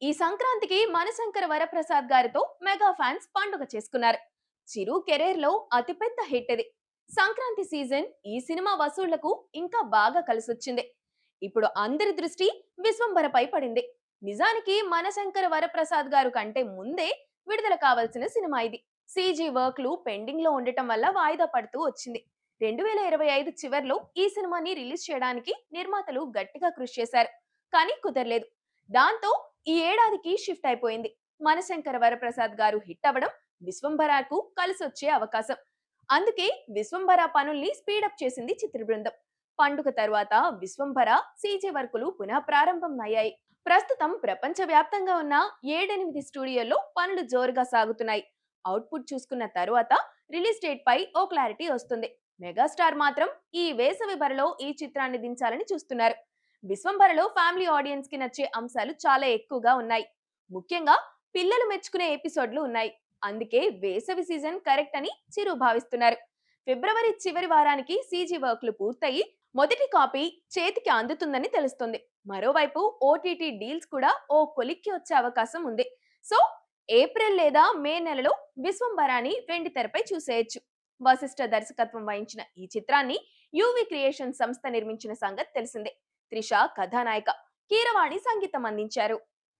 ఈ సంక్రాంతికి మనశంకర వరప్రసాద్ గారితో మెగా ఫ్యాన్స్ పండుగ చేసుకున్నారు. చిరు కెరీర్ లో అతిపెద్ద హిట్ ఇది. సంక్రాంతి సీజన్ ఈ సినిమా వసూళ్లకు ఇంకా బాగా కలిసొచ్చింది. ఇప్పుడు అందరి దృష్టి విశ్వంభరపై పడింది. నిజానికి మనశంకర వరప్రసాద్ గారు కంటే ముందే విడుదల కావాల్సిన సినిమా ఇది. సీజీ వర్క్లు పెండింగ్ లో ఉండటం వల్ల వాయిదా పడుతూ వచ్చింది. 2025 చివర్లో ఈ సినిమాని రిలీజ్ చేయడానికి నిర్మాతలు గట్టిగా కృషి చేశారు, కానీ కుదరలేదు. దాంతో ఈ ఏడాదికి షిఫ్ట్ అయిపోయింది. మనశంకర వరప్రసాద్ గారు హిట్ అవ్వడం విశ్వంభరకు కలిసొచ్చే అవకాశం. అందుకే విశ్వంభర పనుల్ని స్పీడప్ చేసింది చిత్ర బృందం. పండుగ తర్వాత విశ్వంభర సీజీ వర్కులు పునః ప్రారంభం అయ్యాయి. ప్రస్తుతం ప్రపంచ వ్యాప్తంగా ఉన్న 7-8 స్టూడియోల్లో పనులు జోరుగా సాగుతున్నాయి. అవుట్పుట్ చూసుకున్న తరువాత రిలీజ్ డేట్ పై ఓ క్లారిటీ వస్తుంది. మెగాస్టార్ మాత్రం ఈ వేసవి బరిలో ఈ చిత్రాన్ని దించాలని చూస్తున్నారు. విశ్వంభరలో ఫ్యామిలీ ఆడియన్స్ కి నచ్చే అంశాలు చాలా ఎక్కువగా ఉన్నాయి. ముఖ్యంగా పిల్లలు మెచ్చుకునే ఎపిసోడ్లు ఉన్నాయి. అందుకే వేసవి సీజన్ కరెక్ట్ అని చిరు భావిస్తున్నారు. ఫిబ్రవరి చివరి వారానికి సీజీ వర్క్లు పూర్తయి మొదటి కాపీ చేతికి అందుతుందని తెలుస్తుంది. మరోవైపు ఓటీటీ డీల్స్ కూడా ఓ కొలిక్కి వచ్చే అవకాశం ఉంది. సో ఏప్రిల్ లేదా మే నెలలో విశ్వంభరాని వెండి తెరపై చూసేయచ్చు. వశిష్ఠ దర్శకత్వం వహించిన ఈ చిత్రాన్ని యూవి క్రియేషన్ సంస్థ నిర్మించిన సంగతి తెలిసిందే. త్రిష కథానాయిక, కీరవాణి సంగీతం అందించారు.